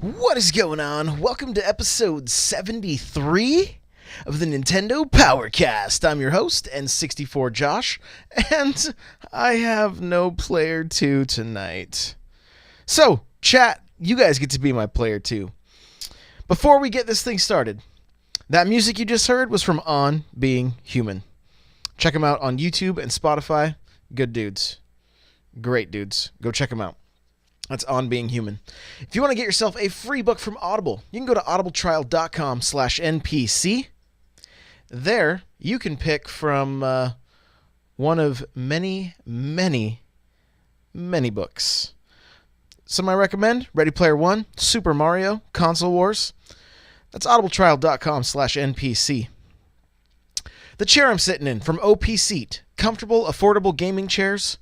What is going on? Welcome to episode 73 of the Nintendo Powercast. I'm your host, N64 Josh, and I have no player 2 tonight. So, chat, you guys get to be my player 2. Before we get this thing started, that music you just heard was from On Being Human. Check them out on YouTube and Spotify. Good dudes. Great dudes. Go check them out. That's On Being Human. If you want to get yourself a free book from Audible, you can go to audibletrial.com/NPC. There, you can pick from one of many, many, many books. Some I recommend: Ready Player One, Super Mario, Console Wars. That's audibletrial.com/NPC. The chair I'm sitting in from OP Seat. Comfortable, affordable gaming chairs.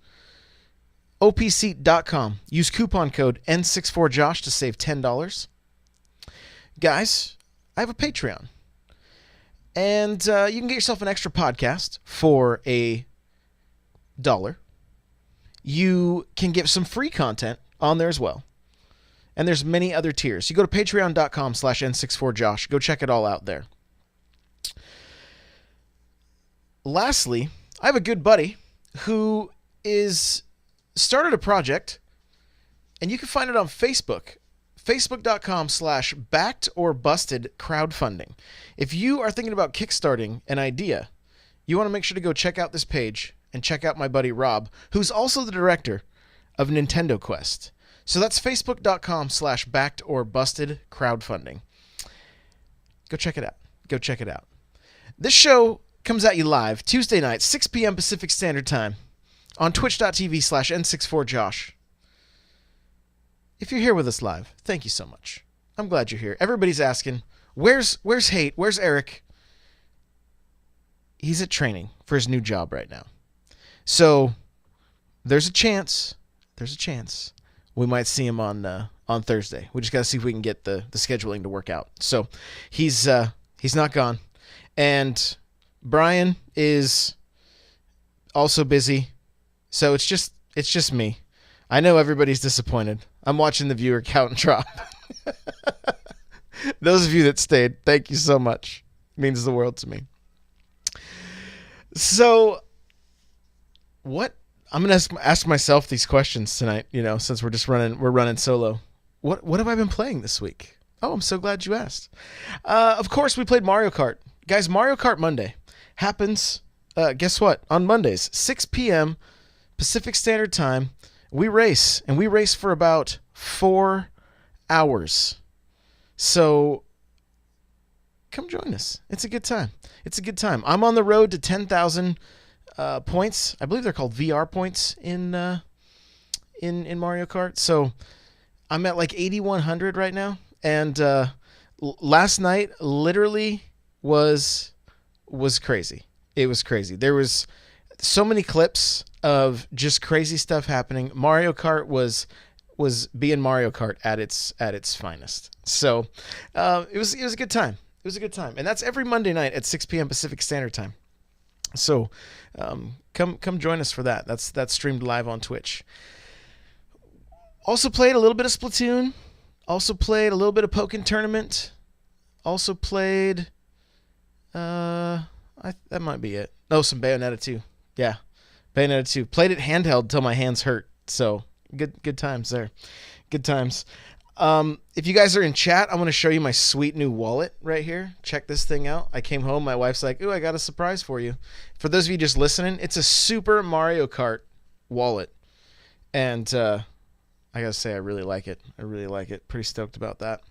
opseat.com. Use coupon code N64Josh to save $10. Guys, I have a Patreon. And you can get yourself an extra podcast for $1. You can get some free content on there as well. And there's many other tiers. You go to patreon.com/N64Josh. Go check it all out there. Lastly, I have a good buddy who started a project, and you can find it on Facebook. Facebook.com/BackedOrBusted crowdfunding. If you are thinking about kickstarting an idea, you want to make sure to go check out this page and check out my buddy Rob, who's also the director of Nintendo Quest. So that's Facebook.com/BackedOrBusted crowdfunding. Go check it out. Go check it out. This show comes at you live Tuesday night, 6 p.m. Pacific Standard Time, on twitch.tv/N64Josh. If you're here with us live, thank you so much. I'm glad you're here. Everybody's asking, where's Hate? Where's Eric? He's at training for his new job right now. So there's a chance we might see him on Thursday. We just got to see if we can get the scheduling to work out. So he's not gone. And Brian is also busy. So it's just me. I know everybody's disappointed. I'm watching the viewer count drop. Those of you that stayed, thank you so much. It means the world to me. So, what I'm gonna ask myself these questions tonight. Since we're running solo. What have I been playing this week? Oh, I'm so glad you asked. Of course, we played Mario Kart, guys. Mario Kart Monday happens. Guess what? On Mondays, 6 p.m. Pacific Standard Time, we race for about 4 hours. So come join us. It's a good time. I'm on the road to 10,000 points. I believe they're called VR points in Mario Kart. So I'm at like 8,100 right now. And last night literally was crazy. It was crazy. There was so many clips of just crazy stuff happening. Mario Kart was being Mario Kart at its finest. So it was a good time. It was a good time, and that's every Monday night at 6 p.m. Pacific Standard Time. So come join us for that. That's streamed live on Twitch. Also played a little bit of Splatoon. Also played a little bit of Pokken Tournament. Also played that might be it. Oh, some Bayonetta 2. Yeah, Bayonetta 2. Played it handheld till my hands hurt. So good times there. Good times. If you guys are in chat, I'm going to show you my sweet new wallet right here. Check this thing out. I came home. My wife's like, ooh, I got a surprise for you. For those of you just listening, it's a Super Mario Kart wallet. And I got to say, I really like it. Pretty stoked about that.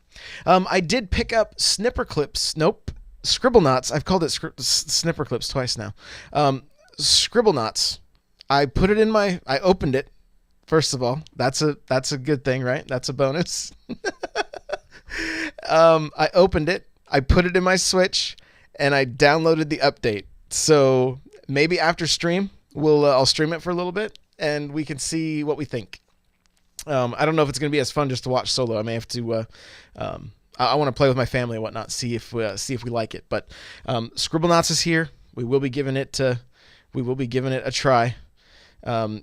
I did pick up Snipper Clips. Nope. Scribblenauts. I've called it Snipper Clips twice now. Scribblenauts. I opened it. First of all, that's a good thing, right? That's a bonus. I opened it. I put it in my Switch, and I downloaded the update. So maybe after stream, I'll stream it for a little bit, and we can see what we think. I don't know if it's going to be as fun just to watch solo. I may have to. I want to play with my family and whatnot. See if we like it. But Scribblenauts is here. We will be giving it a try.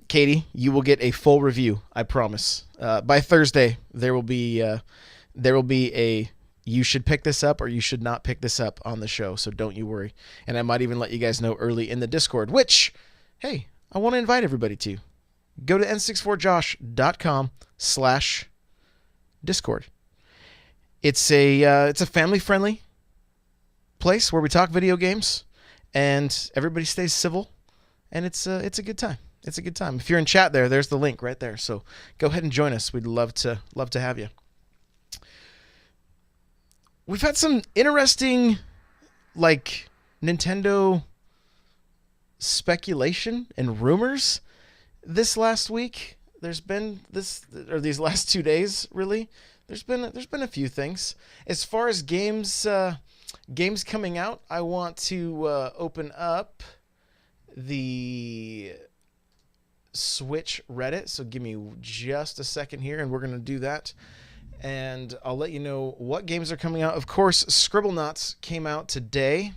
Katie, you will get a full review. I promise. By Thursday, there will be there will be a you should pick this up or you should not pick this up on the show, so don't you worry. And I might even let you guys know early in the Discord, which, hey, I want to invite everybody to. Go to n64josh.com/Discord. It's a family-friendly place where we talk video games, and everybody stays civil, and it's a good time. It's a good time. If you're in chat there's the link right there. So go ahead and join us. We'd love to have you. We've had some interesting, like, Nintendo speculation and rumors this last week. These last 2 days, really. There's been a few things. As far as games coming out, I want to open up the Switch Reddit. So give me just a second here, and we're going to do that. And I'll let you know what games are coming out. Of course, Scribblenauts came out today.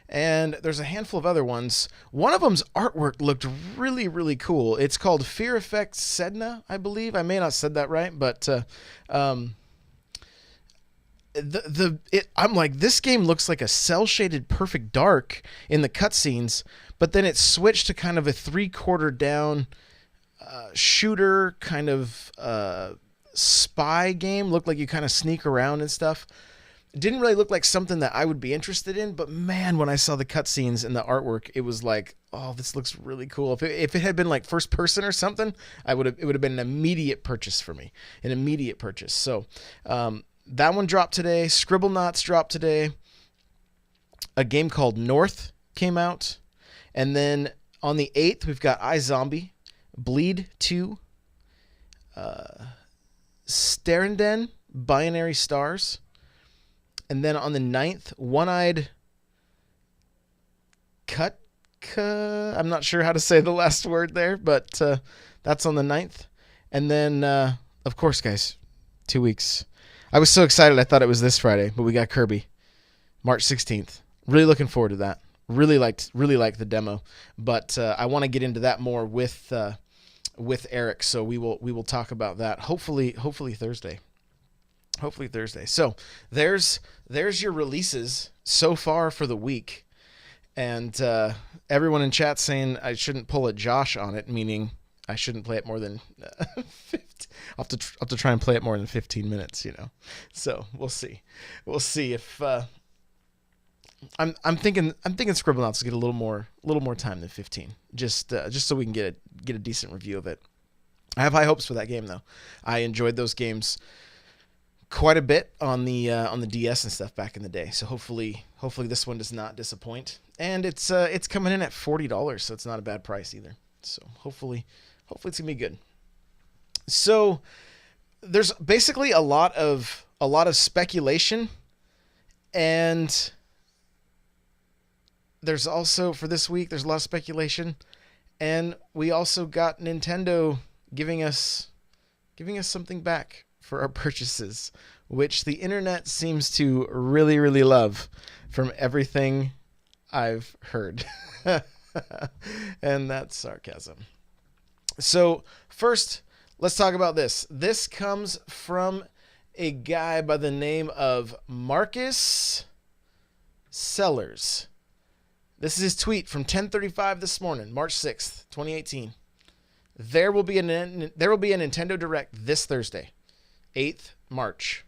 And there's a handful of other ones. One of them's artwork looked really, really cool. It's called Fear Effect Sedna, I believe. I may not have said that right, but I'm like, this game looks like a cel-shaded Perfect Dark in the cutscenes, but then it switched to kind of a 3/4 down shooter kind of spy game. Looked like you kind of sneak around and stuff. It didn't really look like something that I would be interested in, but man, when I saw the cutscenes and the artwork, it was like, oh, this looks really cool. If it had been like first person or something, it would have been an immediate purchase for me, an immediate purchase. So that one dropped today. Scribblenauts dropped today. A game called North came out, and then on the 8th we've got iZombie, Bleed 2, Sterenden, Binary Stars. And then on the 9th, One-Eyed Kutka. I'm not sure how to say the last word there, but that's on the 9th. And then, of course, guys, 2 weeks. I was so excited I thought it was this Friday, but we got Kirby, March 16th. Really looking forward to that. Really liked the demo, but I want to get into that more with Eric. So we will talk about that. Hopefully Thursday. Hopefully Thursday. So there's your releases so far for the week, and everyone in chat saying I shouldn't pull a Josh on it, meaning I shouldn't play it more than 15. I'll have to try and play it more than 15 minutes, you know. So we'll see if I'm thinking Scribblenauts will get a little more time than 15, just so we can get a decent review of it. I have high hopes for that game though. I enjoyed those games quite a bit on the DS and stuff back in the day. So hopefully this one does not disappoint. And it's coming in at $40, so it's not a bad price either. So hopefully it's gonna be good. So there's basically a lot of speculation, and there's also, for this week, there's a lot of speculation, and we also got Nintendo giving us something back for our purchases, which the internet seems to really, really love from everything I've heard. And that's sarcasm. So first, let's talk about this. This comes from a guy by the name of Marcus Sellers. This is his tweet from 10:35 this morning, March 6th, 2018. There will be a Nintendo Direct this Thursday, 8th March.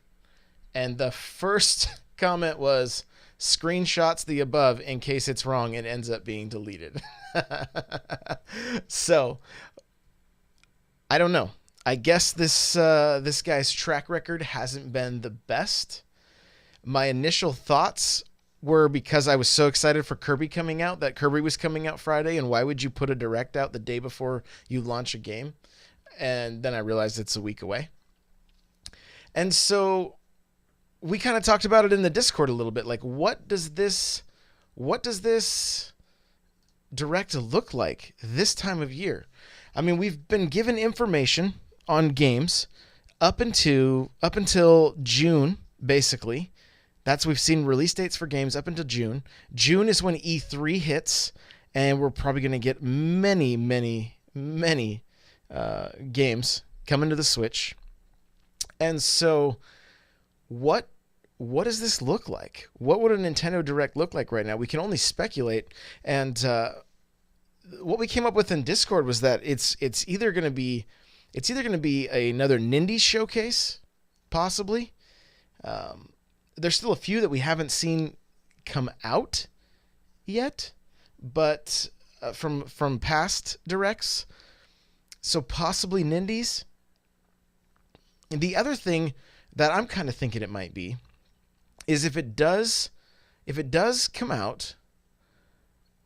And the first comment was, screenshots the above in case it's wrong and ends up being deleted. So, I don't know. I guess this guy's track record hasn't been the best. My initial thoughts were, because I was so excited for Kirby coming out, that Kirby was coming out Friday, and why would you put a Direct out the day before you launch a game? And then I realized it's a week away. And so we kind of talked about it in the Discord a little bit. Like, what does this Direct look like this time of year? I mean, we've been given information on games up until June, basically. We've seen release dates for games up until June. June is when E3 hits, and we're probably going to get many, many, many games coming to the Switch. And so what what does this look like? What would a Nintendo Direct look like right now? We can only speculate. And what we came up with in Discord was that it's either going to be another Nindy showcase, possibly. Um, there's still a few that we haven't seen come out yet, but from past directs, so possibly Nindies. And the other thing that I'm kind of thinking it might be is if it does come out,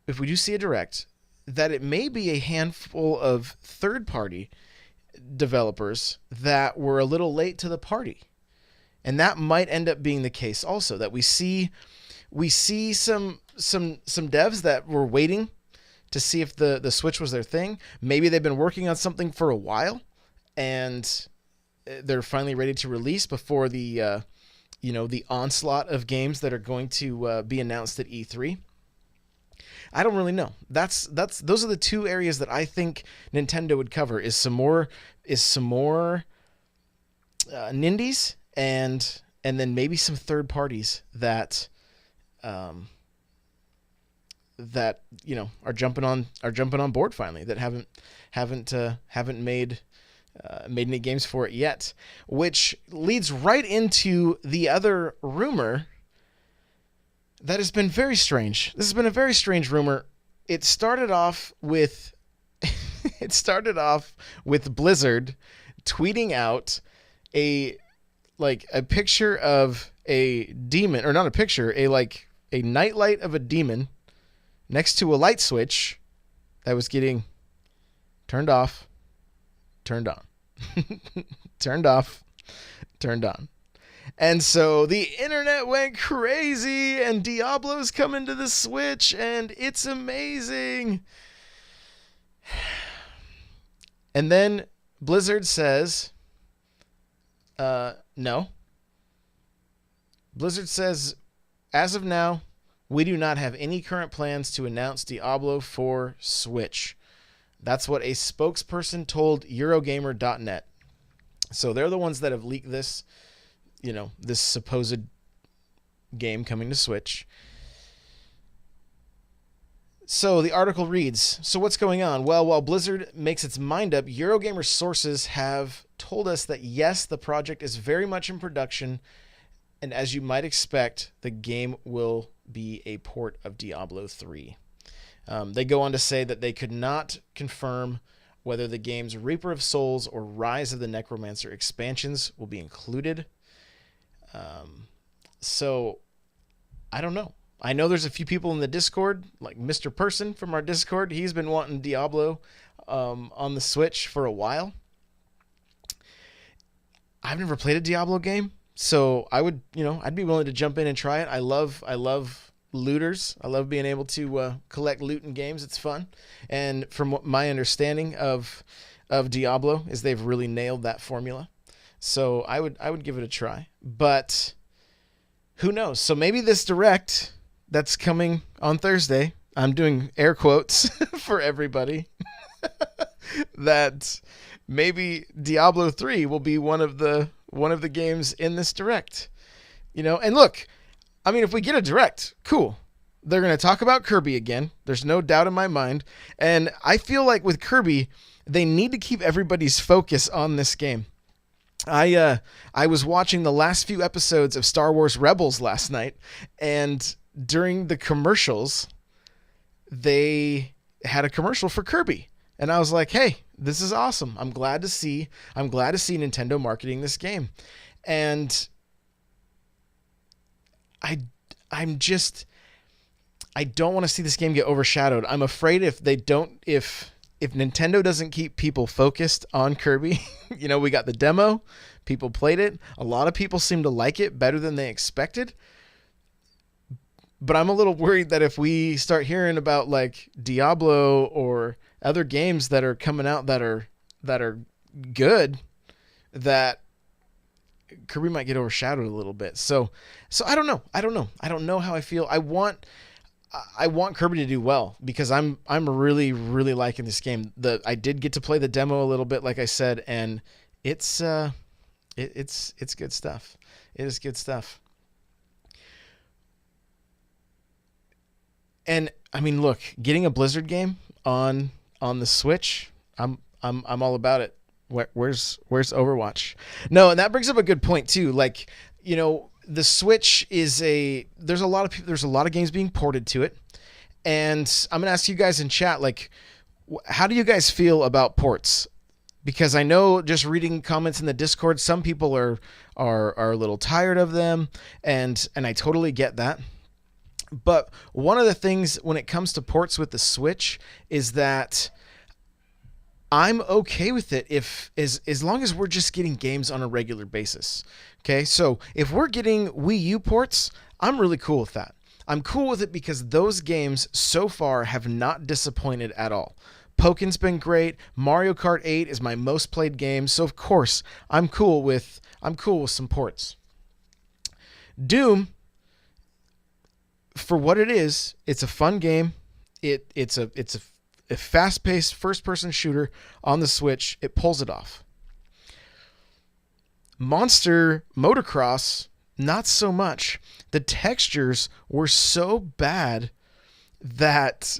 if we do see a direct, that it may be a handful of third party developers that were a little late to the party. And that might end up being the case also, that we see some devs that were waiting to see if the Switch was their thing. Maybe they've been working on something for a while and they're finally ready to release before the onslaught of games that are going to be announced at E3. I don't really know. Those are the two areas that I think Nintendo would cover: is some more Nindies, and then maybe some third parties that are jumping on board finally, that haven't made any games for it yet, which leads right into the other rumor that has been very strange. This has been a very strange rumor. It started off with Blizzard tweeting out a picture of a demon, or not a picture, a nightlight of a demon next to a light switch that was getting turned off, turned on, turned off, turned on. And so the internet went crazy, and Diablo's coming to the Switch, and it's amazing. And then Blizzard says, no. Blizzard says, as of now, we do not have any current plans to announce Diablo for Switch. That's what a spokesperson told Eurogamer.net. So they're the ones that have leaked this, this supposed game coming to Switch. So the article reads, so what's going on? Well, while Blizzard makes its mind up, Eurogamer sources have told us that yes, the project is very much in production, and as you might expect, the game will be a port of Diablo 3. They go on to say that they could not confirm whether the game's Reaper of Souls or Rise of the Necromancer expansions will be included. So I don't know. I know there's a few people in the Discord, like Mr. Person from our Discord. He's been wanting Diablo on the Switch for a while. I've never played a Diablo game, so I'd be willing to jump in and try it. I love looters. I love being able to collect loot in games. It's fun. And from what my understanding of Diablo is, they've really nailed that formula. So I would give it a try. But who knows? So maybe this direct that's coming on Thursday, I'm doing air quotes for everybody, that maybe Diablo 3 will be one of the games in this direct. And look, I mean, if we get a direct, cool. They're going to talk about Kirby again. There's no doubt in my mind. And I feel like with Kirby, they need to keep everybody's focus on this game. I was watching the last few episodes of Star Wars Rebels last night, and during the commercials, they had a commercial for Kirby. And I was like, hey, this is awesome. I'm glad to see Nintendo marketing this game. And I don't want to see this game get overshadowed. I'm afraid if Nintendo doesn't keep people focused on Kirby, we got the demo, people played it. A lot of people seem to like it better than they expected. But I'm a little worried that if we start hearing about like Diablo or other games that are coming out that are good, that Kirby might get overshadowed a little bit. So I don't know. I don't know how I feel. I want Kirby to do well because I'm really, really liking this game. I did get to play the demo a little bit, like I said, and it's It's good stuff. It is good stuff. And I mean, look, getting a Blizzard game on the Switch, I'm all about it. Where's Overwatch? No, and that brings up a good point too. Like, the Switch is there's a lot of games being ported to it, and I'm gonna ask you guys in chat, like, how do you guys feel about ports? Because I know, just reading comments in the Discord, some people are a little tired of them, and I totally get that. But one of the things when it comes to ports with the Switch is that I'm okay with it if as long as we're just getting games on a regular basis. Okay, so if we're getting Wii U ports, I'm really cool with that. I'm cool with it because those games so far have not disappointed at all. Poken's been great. Mario Kart 8 is my most played game, so of course I'm cool with some ports. Doom, for what it is, it's a fun game. It's a fast-paced first-person shooter on the Switch. It pulls it off. Monster Motocross, not so much. The textures were so bad that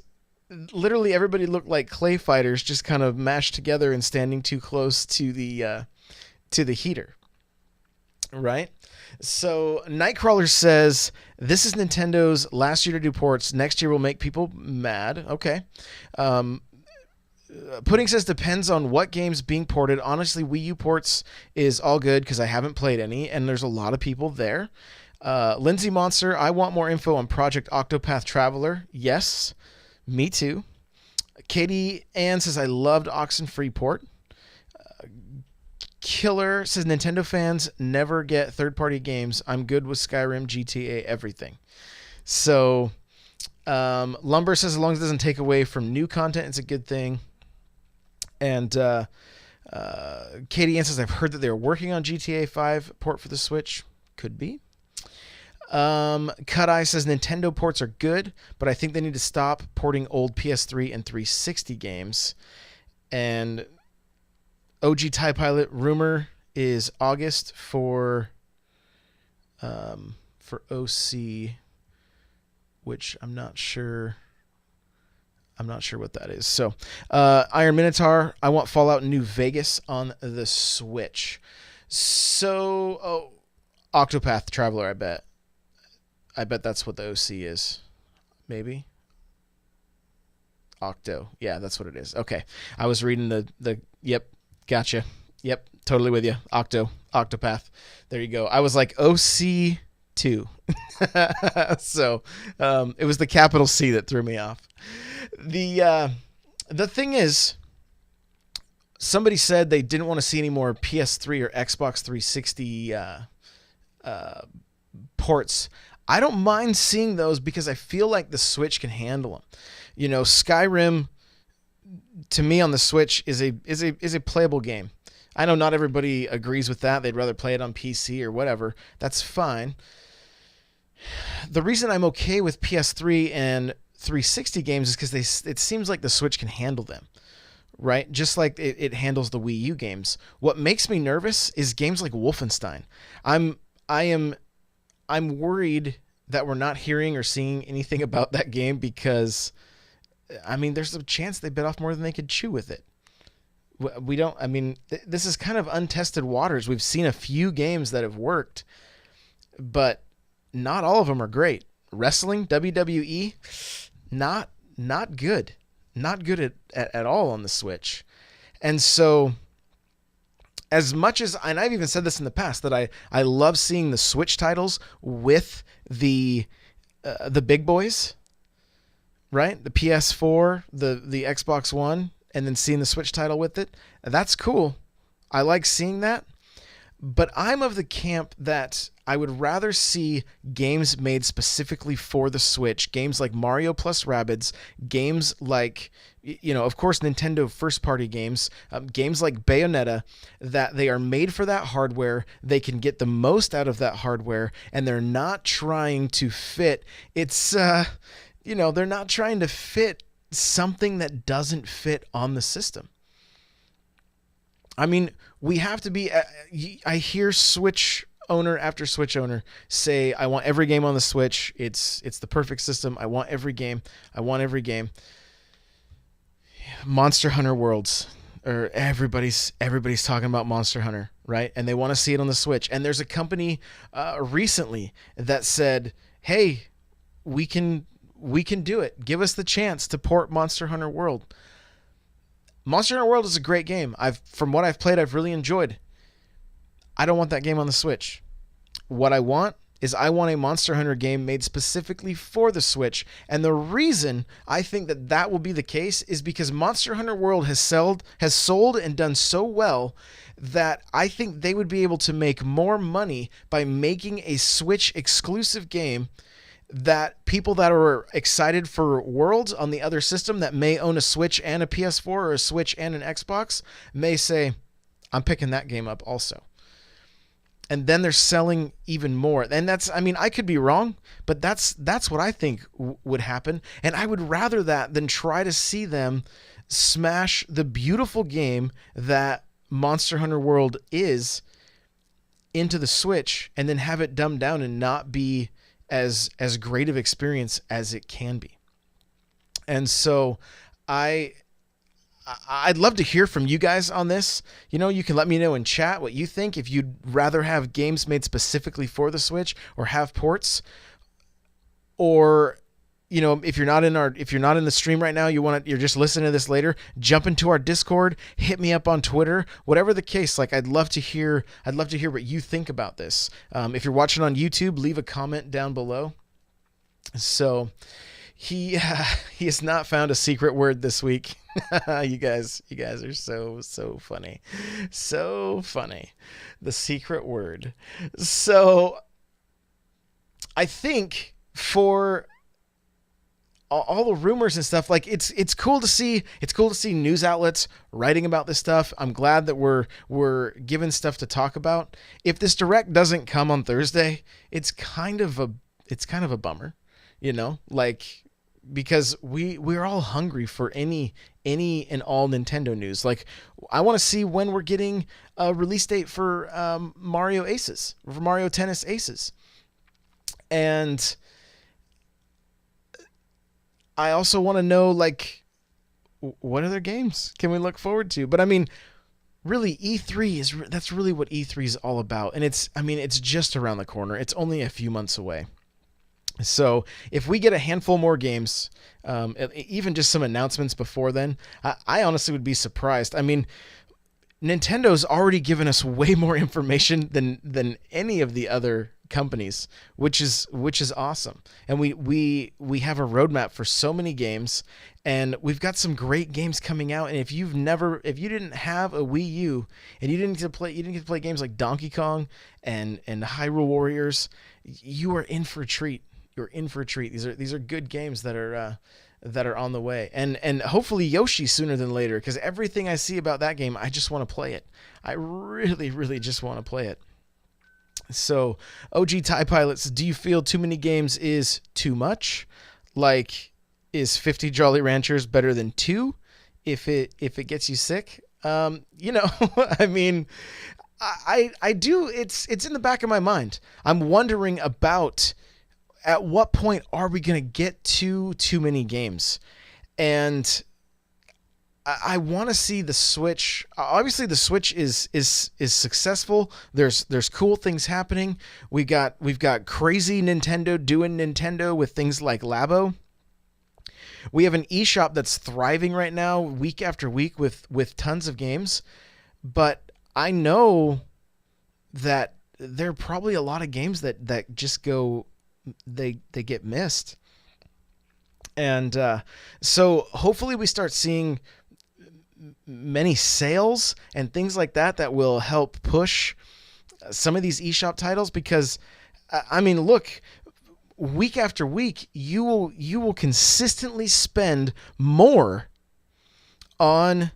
literally everybody looked like clay fighters, just kind of mashed together and standing too close to the heater. Right? So Nightcrawler says this is Nintendo's last year to do ports. Next year will make people mad. Okay. Um, Pudding says depends on what game's being ported. Honestly, Wii U ports is all good because I haven't played any, and there's a lot of people there. Lindsay Monster, I want more info on Project Octopath Traveler. Yes, me too. Katie Ann says I loved Oxenfree port. Killer says Nintendo fans never get third-party games. I'm good with Skyrim, GTA, everything. So, Lumber says as long as it doesn't take away from new content, it's a good thing. And Katie Ann says I've heard that they're working on GTA 5 port for the Switch. Could be. Cut Eye says Nintendo ports are good, but I think they need to stop porting old PS3 and 360 games. And OG TIE Pilot rumor is August for OC, which I'm not sure. I'm not sure what that is. So, Iron Minotaur, I want Fallout New Vegas on the Switch. So, Octopath Traveler, I bet. I bet that's what the OC is. Maybe. Octo. Yeah, that's what it is. Okay. I was reading yep. Gotcha. Yep. Totally with you. Octopath. There you go. I was like OC2. So, it was the capital C that threw me off. The thing is, somebody said they didn't want to see any more PS3 or Xbox 360 ports. I don't mind seeing those because I feel like the Switch can handle them. Skyrim to me on the Switch is a playable game. I know not everybody agrees with that. They'd rather play it on PC or whatever. That's fine. The reason I'm okay with PS3 and 360 games is because it seems like the Switch can handle them, right? Just like it handles the Wii U games. What makes me nervous is games like Wolfenstein. I'm worried that we're not hearing or seeing anything about that game because, I mean, there's a chance they bit off more than they could chew with it. We don't. I mean, this is kind of untested waters. We've seen a few games that have worked, but not all of them are great. Wrestling, WWE, not good. Not good at all on the Switch. And so, as much as, and I've even said this in the past, that I love seeing the Switch titles with the big boys, right? The PS4, the Xbox One, and then seeing the Switch title with it. That's cool. I like seeing that. But I'm of the camp that I would rather see games made specifically for the Switch, games like Mario plus Rabbids, games like, of course, Nintendo first-party games, games like Bayonetta, that they are made for that hardware, they can get the most out of that hardware, and they're not trying to fit. They're not trying to fit something that doesn't fit on the system. I mean, we have to be. I hear Switch owner after Switch owner say, "I want every game on the Switch. It's the perfect system. I want every game. I want every game." Monster Hunter Worlds, or everybody's talking about Monster Hunter, right? And they want to see it on the Switch. And there's a company recently that said, "Hey, we can we can do it. Give us the chance to port Monster Hunter World." Monster Hunter World is a great game. From what I've played, I've really enjoyed. I don't want that game on the Switch. What I want is I want a Monster Hunter game made specifically for the Switch. And the reason I think that that will be the case is because Monster Hunter World has sold and done so well that I think they would be able to make more money by making a Switch exclusive game that people that are excited for Worlds on the other system that may own a Switch and a PS4 or a Switch and an Xbox may say, "I'm picking that game up also." And then they're selling even more. And that's, I mean, I could be wrong, but that's what I think would happen. And I would rather that than try to see them smash the beautiful game that Monster Hunter World is into the Switch and then have it dumbed down and not be as great of experience as it can be. And so I'd love to hear from you guys on this. You know, you can let me know in chat what you think. If you'd rather have games made specifically for the Switch or have ports, or you know, if you're not in the stream right now, you're just listening to this later, jump into our Discord, hit me up on Twitter, whatever the case. Like, I'd love to hear what you think about this. If you're watching on YouTube, leave a comment down below. So he has not found a secret word this week. You guys are so funny. So funny. The secret word. So I think for all the rumors and stuff, like it's cool to see news outlets writing about this stuff. I'm glad that we're given stuff to talk about. If this direct doesn't come on Thursday, it's kind of a bummer, you know, like, because we're all hungry for any and all Nintendo news. Like, I want to see when we're getting a release date for Mario Tennis Aces. And I also want to know, like, what other games can we look forward to? But I mean, really, that's really what E3 is all about. And it's just around the corner. It's only a few months away. So if we get a handful more games, even just some announcements before then, I honestly would be surprised. I mean, Nintendo's already given us way more information than any of the other companies, which is awesome. And we have a roadmap for so many games, and we've got some great games coming out. And if you didn't have a Wii U and you didn't get to play games like Donkey Kong and Hyrule Warriors, you are in for a treat. You're in for a treat. These are good games that are on the way, and hopefully Yoshi sooner than later, because everything I see about that game, I just want to play it. I really, really just want to play it. So, OG TIE Pilots, do you feel too many games is too much? Like, is 50 Jolly Ranchers better than 2 if it gets you sick? You know, I mean, I do. It's in the back of my mind. I'm wondering about, at what point are we going to get to too many games? And I want to see the Switch. Obviously, the Switch is successful. There's cool things happening. We've got crazy Nintendo doing Nintendo with things like Labo. We have an eShop that's thriving right now, week after week, with tons of games. But I know that there are probably a lot of games that just go, they get missed. And so hopefully we start seeing many sales and things like that will help push some of these eShop titles, because I mean, look, week after week you will consistently spend more on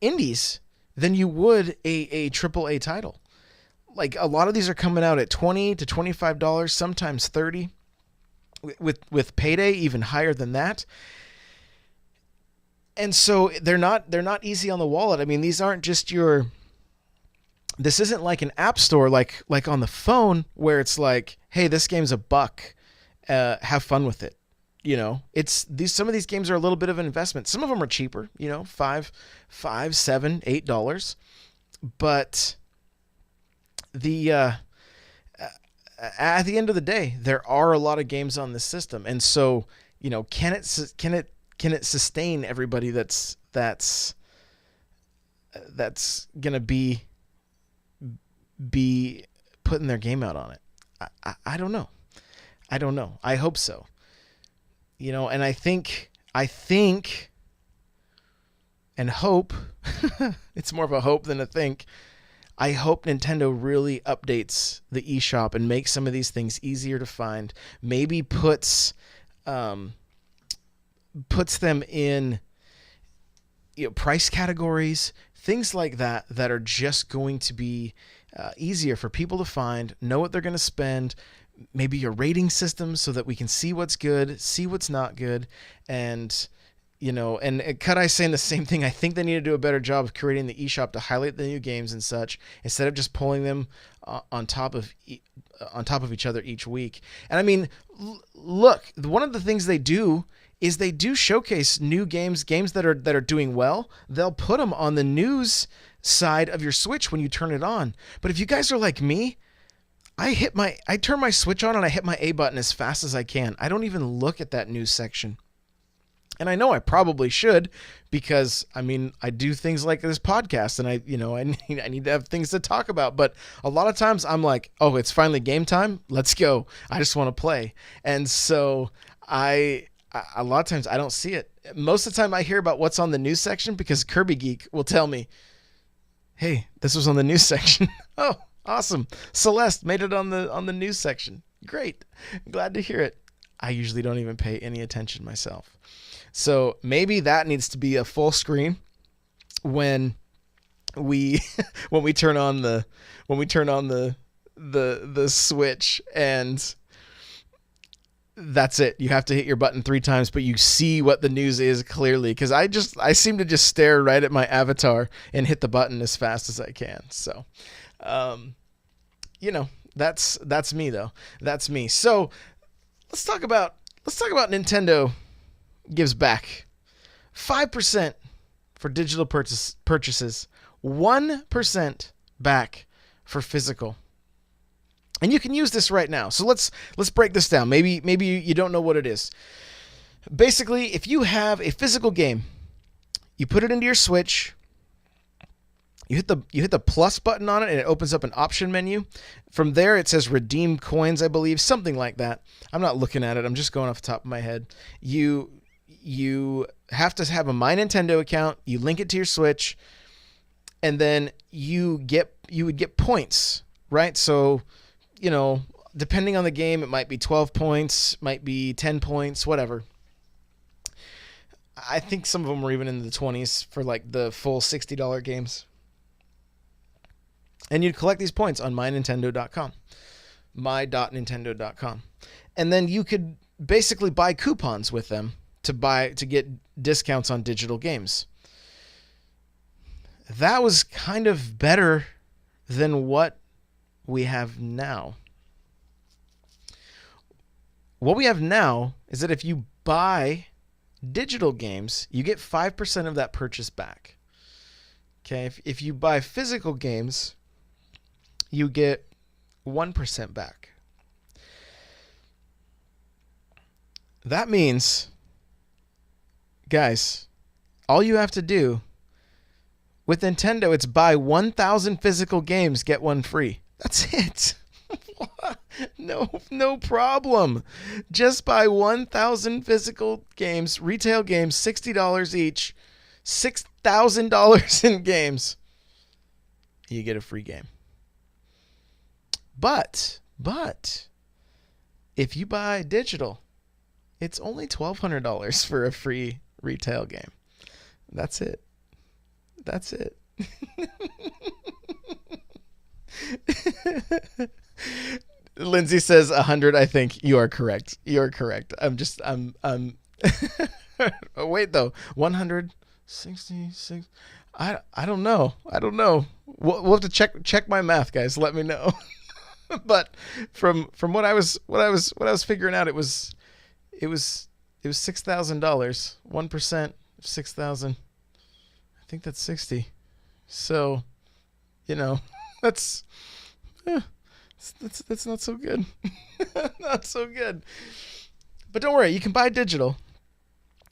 indies than you would a AAA title. Like, a lot of these are coming out at $20 to $25, sometimes $30, with Payday even higher than that. And so they're not easy on the wallet. I mean, these aren't just your. This isn't like an app store like on the phone where it's like, hey, this game's $1. Have fun with it. It's these. Some of these games are a little bit of an investment. Some of them are cheaper. $5, $7, $8. But the at the end of the day, there are a lot of games on this system, and so can it sustain everybody that's gonna be putting their game out on it? I don't know. I don't know. I hope so. And I think and hope it's more of a hope than a think. I hope Nintendo really updates the eShop and makes some of these things easier to find. Maybe puts them in price categories, things like that are just going to be easier for people to find, know what they're going to spend. Maybe a rating system so that we can see what's good, see what's not good, and Cut saying the same thing. I think they need to do a better job of creating the eShop to highlight the new games and such, instead of just pulling them on top of each other each week. And I mean, look, one of the things they do is they do showcase new games that are doing well. They'll put them on the news side of your Switch when you turn it on. But if you guys are like me, I turn my Switch on and I hit my A button as fast as I can. I don't even look at that news section. And I know I probably should, because I mean, I do things like this podcast, and I need to have things to talk about. But a lot of times I'm like, oh, it's finally game time. Let's go. I just want to play. And so a lot of times I don't see it. Most of the time I hear about what's on the news section because Kirby Geek will tell me, hey, this was on the news section. Oh, awesome. Celeste made it on the news section. Great. Glad to hear it. I usually don't even pay any attention myself. So maybe that needs to be a full screen when we turn on the Switch, and that's it. You have to hit your button 3 times, but you see what the news is clearly, because I seem to just stare right at my avatar and hit the button as fast as I can. So, that's me though. That's me. So let's talk about Nintendo gives back 5% for digital purchases, 1% back for physical. And you can use this right now. So let's break this down. Maybe you don't know what it is. Basically, if you have a physical game, you put it into your Switch, you hit the plus button on it, and it opens up an option menu. From there, it says redeem coins, I believe, something like that. I'm not looking at it. I'm just going off the top of my head. You have to have a My Nintendo account. You link it to your Switch, and then you would get points, right? So, depending on the game, it might be 12 points, might be 10 points, whatever. I think some of them were even in the 20s for like the full $60 games. And you'd collect these points on mynintendo.com, my.nintendo.com. And then you could basically buy coupons with them to get discounts on digital games. That was kind of better than what we have now. What we have now is that if you buy digital games, you get 5% of that purchase back. Okay, if you buy physical games, you get 1% back. That means, guys, all you have to do with Nintendo, it's buy 1,000 physical games, get one free. That's it. No problem. Just buy 1,000 physical games, retail games, $60 each, $6,000 in games. You get a free game. But if you buy digital, it's only $1,200 for a free retail game. That's it. Lindsay says 100. I think you are correct. I'm oh, wait though. 100 66. I don't know. I don't know. We'll have to check my math, guys. Let me know. But from what I was figuring out, it was $6,000. 1% of 6,000. I think that's 60. So, you know, that's eh, that's not so good. Not so good. But don't worry, you can buy digital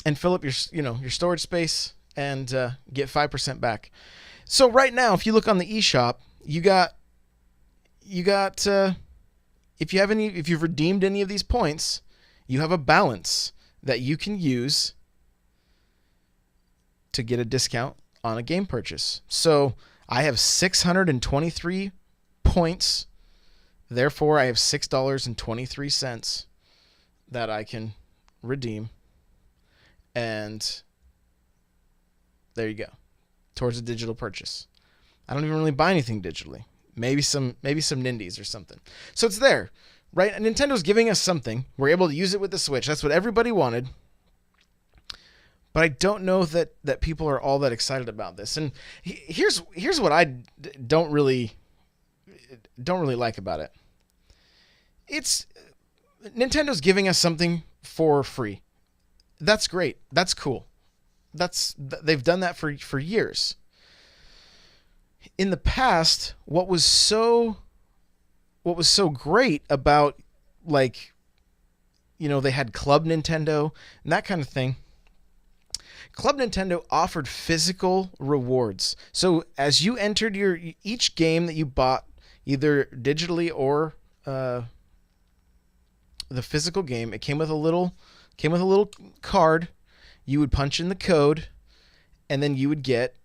and fill up your storage space and get 5% back. So right now, if you look on the eShop, you got if you've redeemed any of these points, you have a balance that you can use to get a discount on a game purchase. So I have 623 points. Therefore, I have $6.23 that I can redeem. And there you go. Towards a digital purchase. I don't even really buy anything digitally. Maybe some Nindies or something. So it's there, right? Nintendo's giving us something. We're able to use it with the Switch. That's what everybody wanted. But I don't know that people are all that excited about this. And here's what I don't really like about it. It's Nintendo's giving us something for free. That's great. That's cool. They've done that for years. In the past, what was so great about, like, they had Club Nintendo and that kind of thing. Club Nintendo offered physical rewards. So as you entered each game that you bought, either digitally or the physical game, it came with a little card. You would punch in the code, and then you would get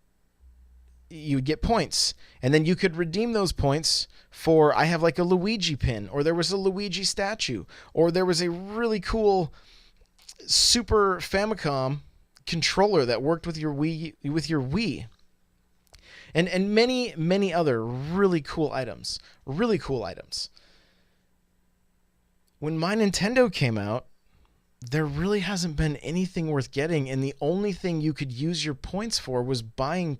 points. And then you could redeem those points for, I have like a Luigi pin, or there was a Luigi statue, or there was a really cool Super Famicom controller that worked with your Wii. And many other really cool items. When my Nintendo came out, there really hasn't been anything worth getting, and the only thing you could use your points for was buying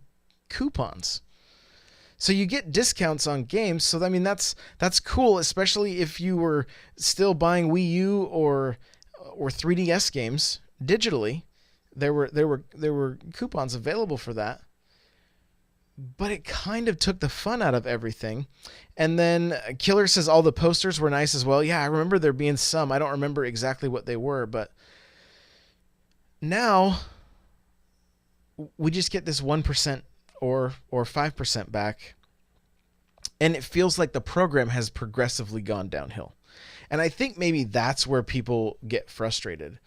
coupons. So you get discounts on games. So I mean that's cool, especially if you were still buying Wii U or 3DS games digitally. There were coupons available for that. But it kind of took the fun out of everything. And then Killer says all the posters were nice as well. Yeah, I remember there being some. I don't remember exactly what they were, but now we just get this 1% or 5% back. And it feels like the program has progressively gone downhill. And I think maybe that's where people get frustrated.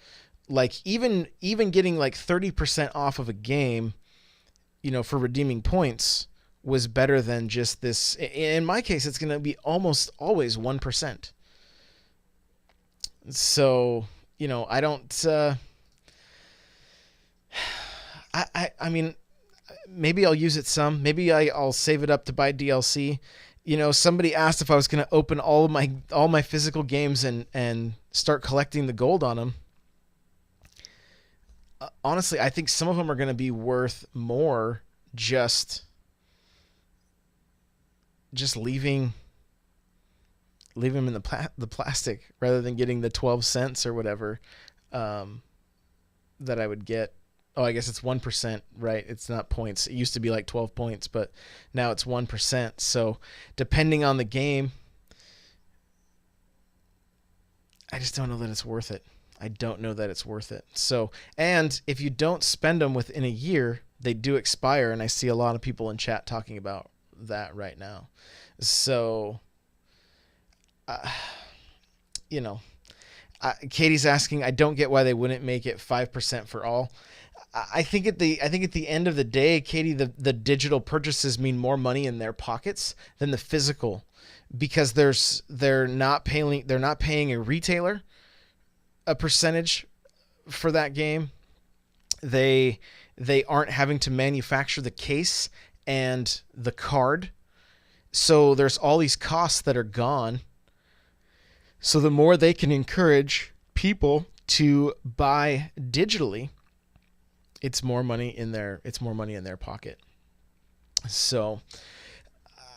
Like even getting like 30% off of a game, for redeeming points was better than just this. In my case, it's going to be almost always 1%. So, I don't, I mean, maybe I'll use it some, maybe I'll save it up to buy DLC. Somebody asked if I was going to open all my physical games and start collecting the gold on them. Honestly, I think some of them are going to be worth more just leaving them in the plastic rather than getting the 12 cents or whatever that I would get. Oh, I guess it's 1%, right? It's not points. It used to be like 12 points, but now it's 1%. So depending on the game, I just don't know that it's worth it. I don't know that it's worth it. So, and if you don't spend them within a year, they do expire. And I see a lot of people in chat talking about that right now. So, Katie's asking, I don't get why they wouldn't make it 5% for all. I think at the end of the day, Katie, the digital purchases mean more money in their pockets than the physical, because they're not paying a retailer a percentage for that game. They aren't having to manufacture the case and the card. So there's all these costs that are gone. So the more they can encourage people to buy digitally, it's more money in their pocket. So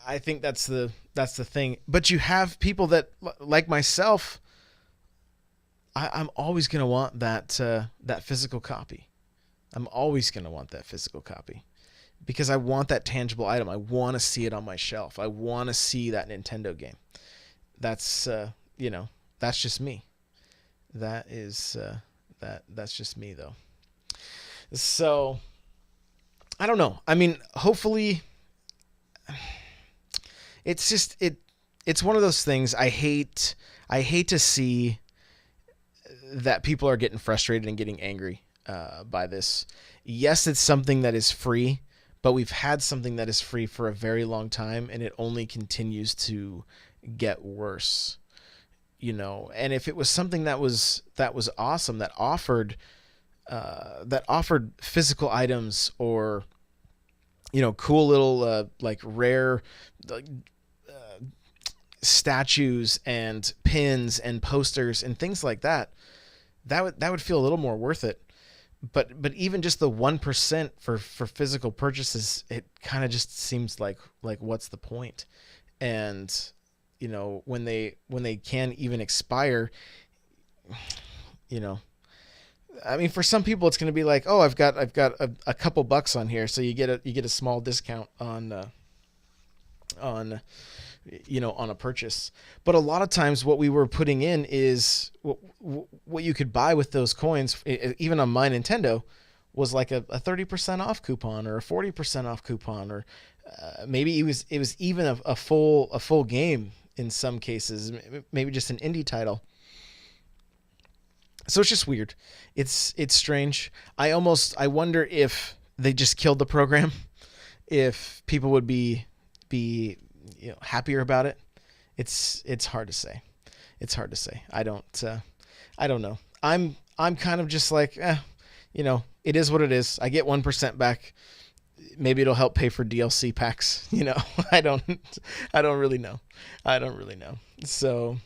I think that's the thing. But you have people that like myself. I'm always gonna want that physical copy. I'm always gonna want that physical copy because I want that tangible item. I want to see it on my shelf. I want to see that Nintendo game. That's that's just me. That is that's just me though. So I don't know. I mean, hopefully, it's just it's one of those things. I hate to see that people are getting frustrated and getting angry by this. Yes, it's something that is free, but we've had something that is free for a very long time, and it only continues to get worse. And if it was something that was awesome, that offered physical items or cool little like rare like statues and pins and posters and things like that, that would feel a little more worth it. But even just the 1% for physical purchases, it kind of just seems like what's the point? And when they can even expire, I mean, for some people it's going to be like, oh, I've got a couple bucks on here, so you get a small discount on on a purchase. But a lot of times what we were putting in is what you could buy with those coins, even on my Nintendo, was like a 30% off coupon or a 40% off coupon, or maybe it was even a full game in some cases, maybe just an indie title. So it's just weird. It's strange. I wonder if they just killed the program, if people would be happier about it. It's hard to say. It's hard to say. I don't know. I'm kind of just like, it is what it is. I get 1% back. Maybe it'll help pay for DLC packs. I don't really know. So,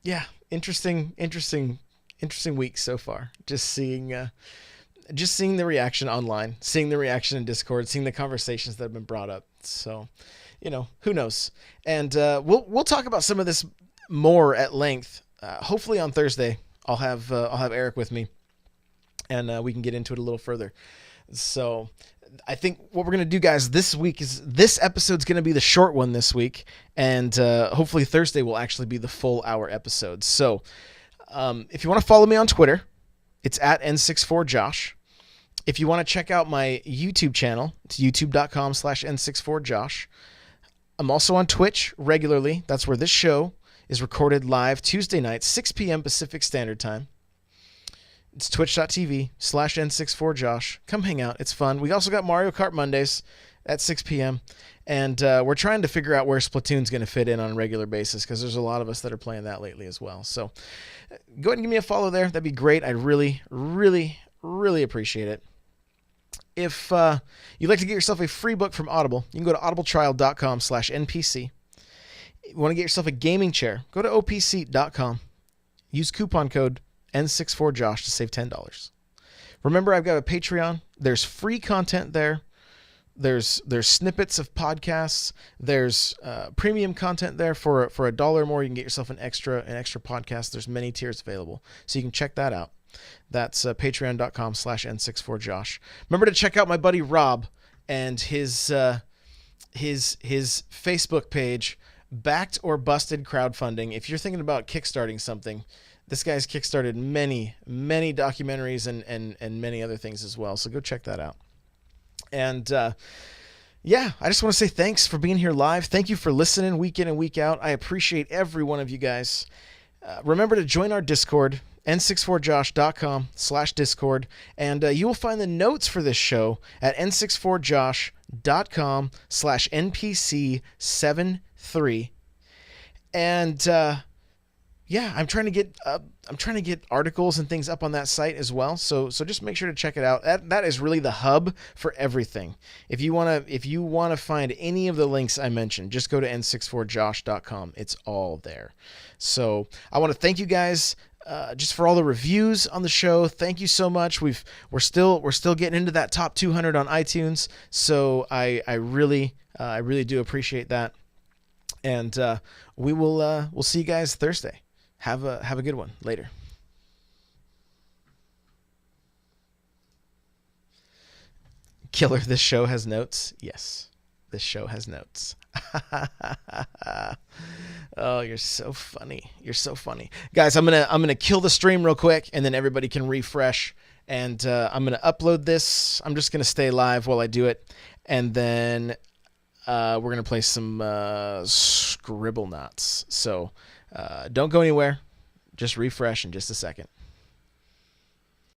yeah, interesting week so far. Just seeing the reaction online, seeing the reaction in Discord, seeing the conversations that have been brought up. So, who knows? And we'll talk about some of this more at length. Hopefully on Thursday, I'll have Eric with me, and we can get into it a little further. So I think what we're going to do, guys, this week is this episode's going to be the short one this week, and hopefully Thursday will actually be the full hour episode. So if you want to follow me on Twitter, it's at N64Josh. If you want to check out my YouTube channel, it's youtube.com/N64Josh. I'm also on Twitch regularly. That's where this show is recorded live Tuesday night, 6 p.m. Pacific Standard Time. It's twitch.tv/N64Josh. Come hang out. It's fun. We also got Mario Kart Mondays at 6 p.m. And we're trying to figure out where Splatoon's going to fit in on a regular basis, because there's a lot of us that are playing that lately as well. So go ahead and give me a follow there. That'd be great. I'd really, really, really appreciate it. If you'd like to get yourself a free book from Audible, you can go to audibletrial.com/NPC. If you want to get yourself a gaming chair, go to opseat.com. Use coupon code N64Josh to save $10. Remember, I've got a Patreon. There's free content there. There's snippets of podcasts. There's premium content there for $1 more. You can get yourself an extra podcast. There's many tiers available, so you can check that out. That's patreon.com/N64Josh. Remember to check out my buddy Rob and his Facebook page, Backed or Busted Crowdfunding. If you're thinking about kickstarting something, this guy's kickstarted many documentaries and many other things as well. So go check that out. And yeah, I just want to say thanks for being here live. Thank you for listening week in and week out. I appreciate every one of you guys. Remember to join our Discord, n64josh.com/Discord, and you will find the notes for this show at n64josh.com/NPC73. And yeah, I'm trying to get articles and things up on that site as well. So just make sure to check it out. That is really the hub for everything. If you wanna find any of the links I mentioned, just go to n64josh.com. It's all there. So I want to thank you guys. just for all the reviews on the show. Thank you so much. We're still getting into that top 200 on iTunes, so I really do appreciate that. And we'll see you guys Thursday. Have a good one. Later. Killer, this show has notes. Yes, this show has notes. Oh, you're so funny. You're so funny, guys. I'm gonna kill the stream real quick, and then everybody can refresh. And I'm gonna upload this. I'm just gonna stay live while I do it, and then we're gonna play some Scribble Knots. So don't go anywhere. Just refresh in just a second.